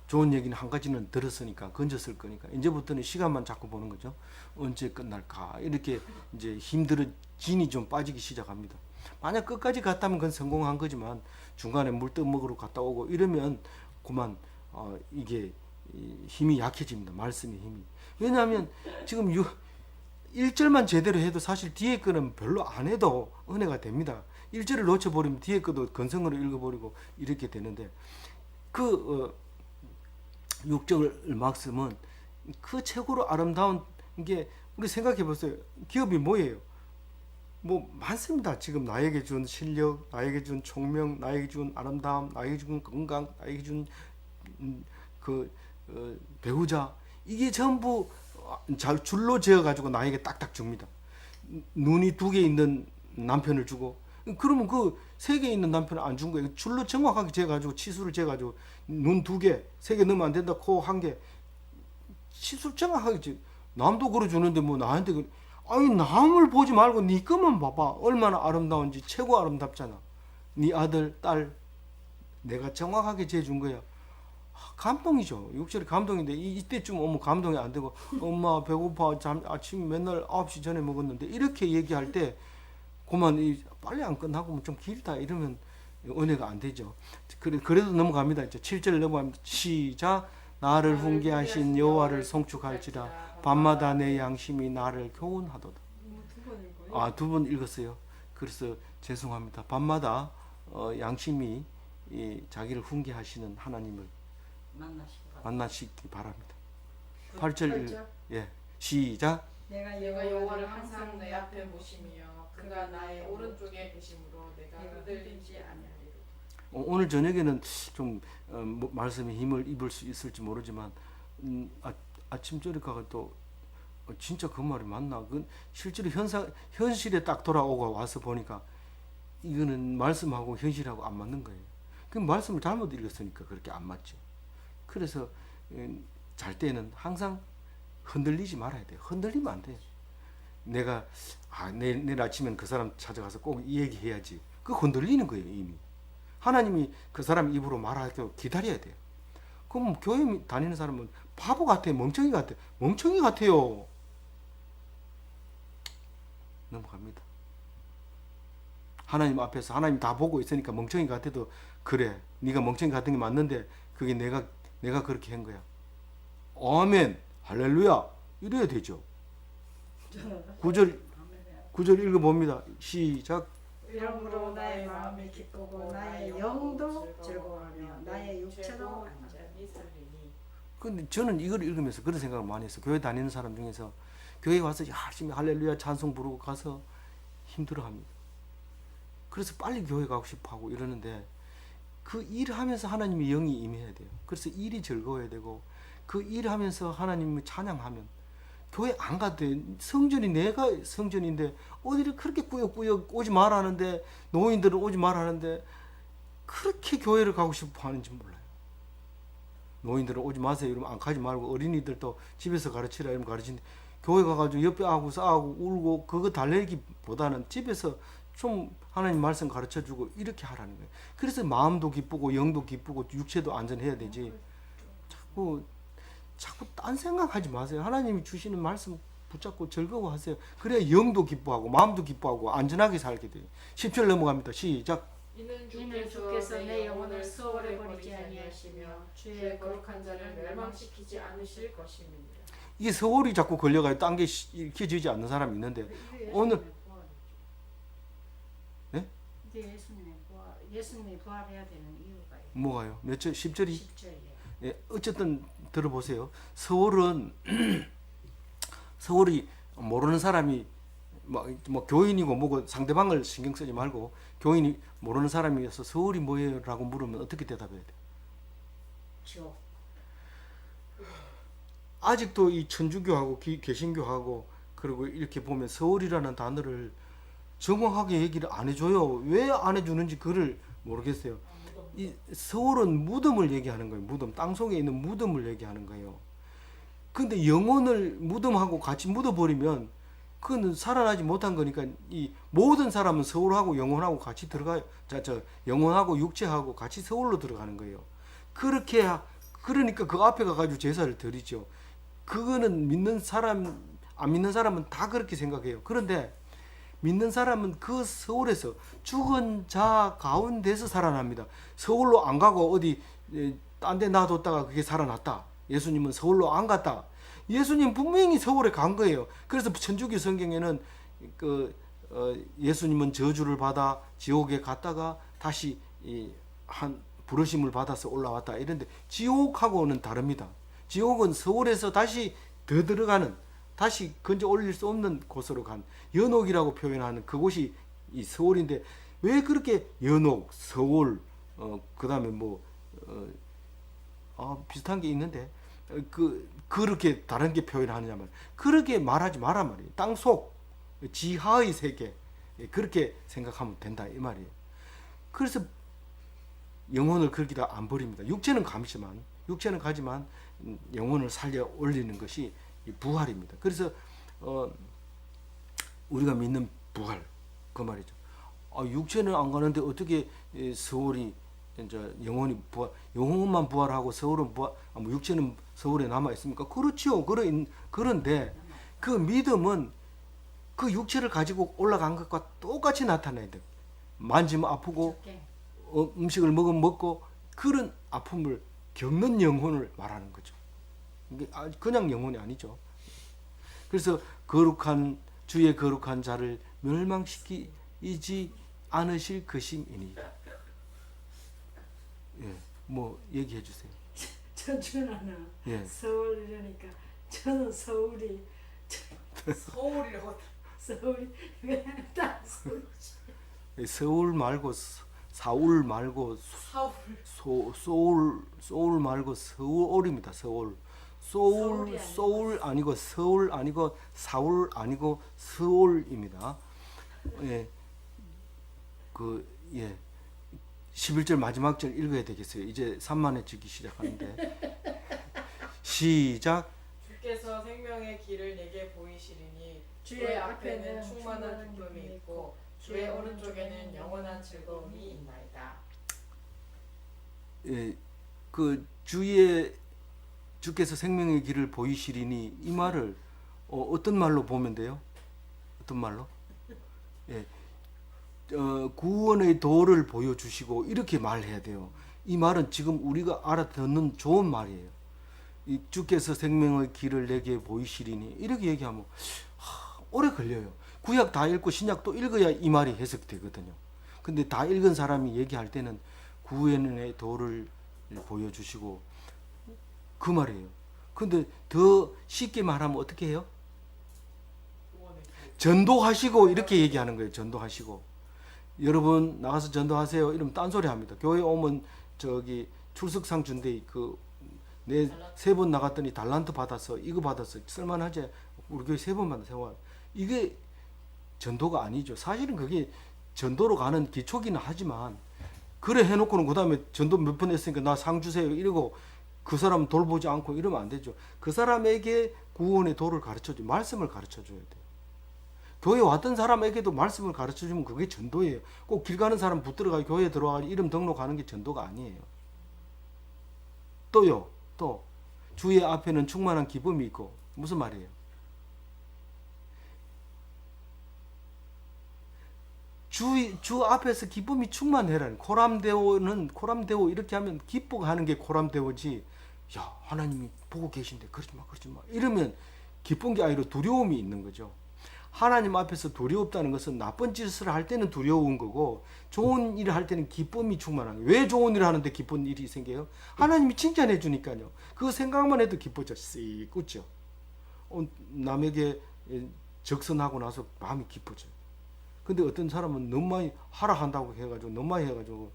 좋은 얘기는 한 가지는 들었으니까 건졌을 거니까 이제부터는 시간만 자꾸 보는 거죠. 언제 끝날까 이렇게 이제 힘들어진이 좀 빠지기 시작합니다. 만약 끝까지 갔다면 그건 성공한 거지만 중간에 물 떠먹으러 갔다 오고 이러면 그만 이게 힘이 약해집니다. 말씀의 힘이. 왜냐하면 지금 1절만 제대로 해도 사실 뒤에 거는 별로 안 해도 은혜가 됩니다. 1절을 놓쳐버리면 뒤에 거도 건성으로 읽어버리고 이렇게 되는데 그 6절 말씀은 그 최고로 아름다운 게 우리 생각해 보세요. 기업이 뭐예요? 뭐 많습니다. 지금 나에게 준 실력, 나에게 준 총명, 나에게 준 아름다움, 나에게 준 건강, 나에게 준 배우자 이게 전부 잘 줄로 재어 가지고 나에게 딱딱 줍니다. 눈이 2개 있는 남편을 주고 그러면 그 3개 있는 남편을 안 준 거예요. 줄로 정확하게 재어 가지고 치수를 재어 가지고 눈 2개, 3개 넣으면 안 된다. 코 1개. 치수를 정확하게 재. 남도 그래 주는데 뭐 나한테 아니 남을 보지 말고 네 것만 봐봐. 얼마나 아름다운지 최고 아름답잖아. 네 아들, 딸 내가 정확하게 재준 거야. 감동이죠. 6절이 감동인데 이때쯤 오면 감동이 안 되고 엄마 배고파 아침 맨날 9시 전에 먹었는데 이렇게 얘기할 때 그만 빨리 안 끝나고 좀 길다 이러면 은혜가 안 되죠. 그래도 넘어갑니다. 이제 7절 넘어갑니다. 시작. 나를 훈계하신 여호와를 송축할지라 밤마다 내 양심이 나를 교훈하도다. 아, 2번 읽었어요. 그래서 죄송합니다. 밤마다 양심이 자기를 훈계하시는 하나님을 만나시기 바랍니다. 8절 예 시작. 내가 여호와를 항상 내 앞에 모심이여 그가 나의 오른쪽에 계심으로 내가 흔들리지 아니하리로다. 오늘 저녁에는 좀 말씀에 힘을 입을 수 있을지 모르지만 아침 저녁가 또 진짜 그 말이 맞나? 그 실제로 현실에 딱 돌아오고 와서 보니까 이거는 말씀하고 현실하고 안 맞는 거예요. 그 말씀을 잘못 읽었으니까 그렇게 안 맞죠. 그래서 잘 때는 항상 흔들리지 말아야 돼요. 흔들리면 안 돼요. 내가 내일 아침엔 그 사람 찾아가서 꼭 이 얘기해야지. 그거 흔들리는 거예요 이미. 하나님이 그 사람 입으로 말하도록 기다려야 돼요. 그럼 교회 다니는 사람은 바보 같아요? 멍청이 같아요? 멍청이 같아요. 넘어갑니다. 하나님 앞에서 하나님 다 보고 있으니까 멍청이 같아도 그래. 네가 멍청이 같은 게 맞는데 그게 내가 그렇게 한 거야. 아멘. 할렐루야. 이래야 되죠. 9절 9절 읽어봅니다. 시작. 이러므로 나의 마음이 기쁘고 나의 영도 즐거워하며 나의 육체도 안전히. 근데 저는 이걸 읽으면서 그런 생각을 많이 했어요. 교회 다니는 사람 중에서 교회 와서 열심히 할렐루야 찬송 부르고 가서 힘들어합니다. 그래서 빨리 교회 가고 싶어하고 이러는데 그 일하면서 하나님의 영이 임해야 돼요. 그래서 일이 즐거워야 되고 그 일하면서 하나님을 찬양하면 교회 안 가도 돼. 성전이 내가 성전인데 어디를 그렇게 꾸역꾸역 오지 말라는데 노인들은 오지 말라는데 그렇게 교회를 가고 싶어 하는지 몰라요. 노인들은 오지 마세요 이러면 안 가지 말고 어린이들도 집에서 가르치라 이러면 가르치는데 교회 가가지고 옆에 하고 싸우고 울고 그거 달래기보다는 집에서 좀 하나님 말씀 가르쳐주고 이렇게 하라는 거예요. 그래서 마음도 기쁘고 영도 기쁘고 육체도 안전해야 되지. 자꾸 딴 생각하지 마세요. 하나님이 주시는 말씀 붙잡고 즐거워하세요. 그래야 영도 기뻐하고 마음도 기뻐하고 안전하게 살게 돼요. 10절 넘어갑니다. 시작. 이는 이는 주께서 내 영혼을 수월해 버리지 아니하시며 주의 거룩한 자를 멸망시키지 않으실 것입니다. 이게 서울이 자꾸 걸려가요. 딴 게 익혀지지 않는 사람이 있는데 오늘 네? 이게 예수님이 부활해야 되는 이유가 뭐가요? 몇 절? 10절이? 10절이에요. 예, 어쨌든 들어보세요. 서울이 모르는 사람이 뭐 교인이고 뭐고 상대방을 신경 쓰지 말고 교인이 모르는 사람이어서 서울이 뭐예요? 라고 물으면 어떻게 대답해야 돼요? 지옥. 아직도 이 천주교하고 개신교하고 그리고 이렇게 보면 서울이라는 단어를 정확하게 얘기를 안 해줘요. 왜 안 해주는지 그를 모르겠어요. 이 서울은 무덤을 얘기하는 거예요. 무덤, 땅 속에 있는 무덤을 얘기하는 거예요. 근데 영혼을 무덤하고 같이 묻어버리면 그건 살아나지 못한 거니까 이 모든 사람은 서울하고 영혼하고 같이 들어가요. 영혼하고 육체하고 같이 서울로 들어가는 거예요. 그러니까 그 앞에 가가지고 제사를 드리죠. 그거는 믿는 사람, 안 믿는 사람은 다 그렇게 생각해요. 그런데 믿는 사람은 그 서울에서 죽은 자 가운데서 살아납니다. 서울로 안 가고 어디 딴 데 놔뒀다가 그게 살아났다. 예수님은 서울로 안 갔다. 예수님 분명히 서울에 간 거예요. 그래서 천주교 성경에는 예수님은 저주를 받아 지옥에 갔다가 다시 한 부르심을 받아서 올라왔다. 이런데 지옥하고는 다릅니다. 지옥은 서울에서 다시 더 들어가는, 다시 건져 올릴 수 없는 곳으로 간 연옥이라고 표현하는 그곳이 이 서울인데 왜 그렇게 연옥, 서울, 그다음에 비슷한 게 있는데 그렇게 다른 게 표현하느냐면 그렇게 말하지 마라 말이에요. 땅속 지하의 세계 그렇게 생각하면 된다 이 말이에요. 그래서 영혼을 그렇게 다 안 버립니다. 육체는 가지만 영혼을 살려 올리는 것이 부활입니다. 그래서 우리가 믿는 부활 그 말이죠. 육체는 안 가는데 어떻게 서울이 이제 영혼만 부활하고 서울은 육체는 서울에 남아 있습니까? 그렇죠. 그런데 그 믿음은 그 육체를 가지고 올라간 것과 똑같이 나타나야 돼요. 만지면 아프고 음식을 먹으면 먹고 그런 아픔을 겪는 영혼을 말하는 거죠. 이게 그냥 영혼이 아니죠. 그래서 주의 거룩한 자를 멸망시키지 않으실 것임이니. 예, 뭐 얘기해 주세요. 저주나는 예. 서울이라니까 저는 서울이 서울이라고 왜딱 서울? 서울 말고 사울 말고 소울 말고 서울입니다. 소울 아니고 서울 아니고 사울 아니고 서울입니다. 예. 11절 마지막 절 읽어야 되겠어요. 이제 산만해지기 시작하는데. 시작. 주께서 생명의 길을 내게 보이시리니 주의 앞에는 충만한 기쁨이 있고 주의 오른쪽에는 영원한 즐거움이 있나이다. 예, 주께서 생명의 길을 보이시리니 이 말을 어떤 말로 보면 돼요? 어떤 말로? 예, 구원의 도를 보여주시고 이렇게 말해야 돼요. 이 말은 지금 우리가 알아듣는 좋은 말이에요. 주께서 생명의 길을 내게 보이시리니 이렇게 얘기하면 오래 걸려요. 구약 다 읽고 신약 또 읽어야 이 말이 해석되거든요. 근데 다 읽은 사람이 얘기할 때는 구원의 도를 보여주시고 그 말이에요. 근데 더 쉽게 말하면 어떻게 해요? 전도하시고 이렇게 얘기하는 거예요. 전도하시고. 여러분 나가서 전도하세요. 이러면 딴소리 합니다. 교회 오면 저기 출석상 준대 내 3번 나갔더니 달란트 받았어. 이거 받았어. 쓸만하지? 우리 교회 3번 받았어. 이게 전도가 아니죠. 사실은 그게 전도로 가는 기초기는 하지만 그래 해놓고는 그 다음에 전도 몇 번 했으니까 나 상 주세요. 이러고 그 사람 돌보지 않고 이러면 안 되죠. 그 사람에게 구원의 도를 가르쳐줘. 말씀을 가르쳐줘야 돼요. 교회 왔던 사람에게도 말씀을 가르쳐주면 그게 전도예요. 꼭 길 가는 사람 붙들어가 교회에 들어와 이름 등록하는 게 전도가 아니에요. 또요. 또 주의 앞에는 충만한 기쁨이 있고 무슨 말이에요? 주 앞에서 기쁨이 충만해라는 코람데오 이렇게 하면 기뻐하는 게 코람데오지. 야 하나님이 보고 계신데 그러지 마 이러면 기쁜 게 아니라 두려움이 있는 거죠. 하나님 앞에서 두렵다는 것은 나쁜 짓을 할 때는 두려운 거고 좋은 일을 할 때는 기쁨이 충만한 거예요. 왜 좋은 일을 하는데 기쁜 일이 생겨요? 하나님이 칭찬해 주니까요. 그 생각만 해도 기뻐져. 씩 웃죠. 남에게 적선하고 나서 마음이 기뻐져요. 근데 어떤 사람은 너무 많이 하라 한다고 해가지고 너무 많이 해가지고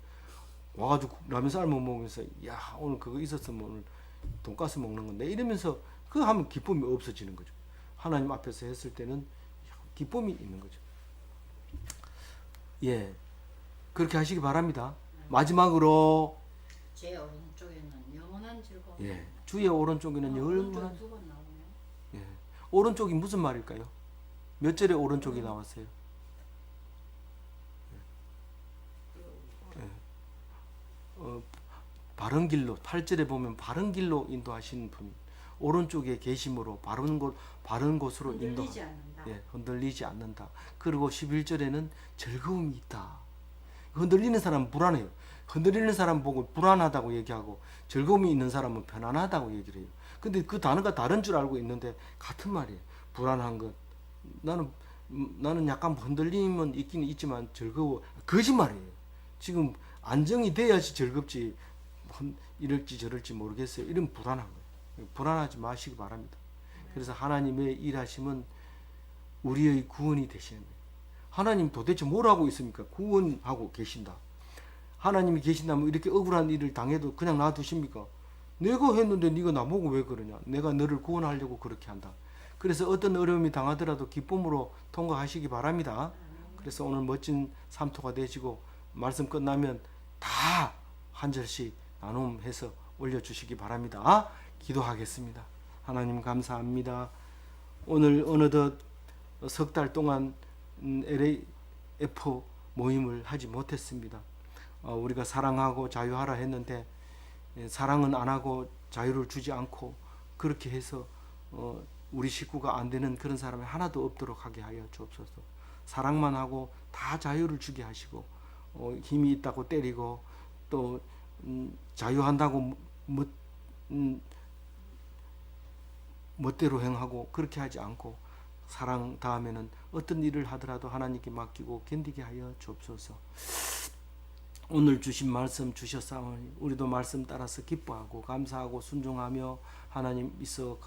와가지고 라면 삶아 먹으면서 야 오늘 그거 있었으면 오늘 돈가스 먹는 건데 이러면서 그거 하면 기쁨이 없어지는 거죠. 하나님 앞에서 했을 때는 기쁨이 있는 거죠. 예, 그렇게 하시기 바랍니다. 마지막으로 제 오른쪽에는 영원한 즐거움. 예, 주의 오른쪽에는 영원한 두번 나오네요. 예, 오른쪽이 무슨 말일까요? 몇 절에 오른쪽이 나왔어요? 바른 길로 8절에 보면 바른 길로 인도하시는 분 오른쪽에 계심으로 바른 곳으로 흔들리지 않는다. 예, 흔들리지 않는다. 그리고 11절에는 즐거움이 있다. 흔들리는 사람은 불안해요. 흔들리는 사람 보고 불안하다고 얘기하고 즐거움이 있는 사람은 편안하다고 얘기를 해요. 근데 그 단어가 다른 줄 알고 있는데 같은 말이에요. 불안한 것. 나는 약간 흔들림은 있긴 있지만 즐거워. 거짓말이에요. 지금 안정이 돼야지 즐겁지 이럴지 저럴지 모르겠어요. 이런 불안한 거예요. 불안하지 마시기 바랍니다. 그래서 하나님의 일하심은 우리의 구원이 되시는 거예요. 하나님 도대체 뭘 하고 있습니까? 구원하고 계신다. 하나님이 계신다면 이렇게 억울한 일을 당해도 그냥 놔두십니까? 내가 했는데 네가 나보고 왜 그러냐? 내가 너를 구원하려고 그렇게 한다. 그래서 어떤 어려움이 당하더라도 기쁨으로 통과하시기 바랍니다. 그래서 오늘 멋진 삼토가 되시고 말씀 끝나면 다 한 절씩 나눔해서 올려주시기 바랍니다. 기도하겠습니다. 하나님 감사합니다. 오늘 어느덧 석 달 동안 LAF 모임을 하지 못했습니다. 우리가 사랑하고 자유하라 했는데 사랑은 안 하고 자유를 주지 않고 그렇게 해서 우리 식구가 안 되는 그런 사람이 하나도 없도록 하게 하여 주옵소서. 사랑만 하고 다 자유를 주게 하시고 힘이 있다고 때리고 또 자유한다고 멋대로 행하고 그렇게 하지 않고 사랑 다음에는 어떤 일을 하더라도 하나님께 맡기고 견디게 하여 주옵소서. 오늘 주신 말씀 주셨사오니 우리도 말씀 따라서 기뻐하고 감사하고 순종하며 하나님 있어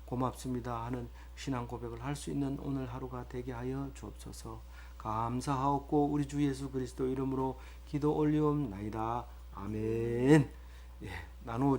고맙습니다 하는 신앙 고백을 할 수 있는 오늘 하루가 되게 하여 주옵소서. 감사하옵고 우리 주 예수 그리스도 이름으로 기도 올리옵나이다. 아멘. 예, 나누어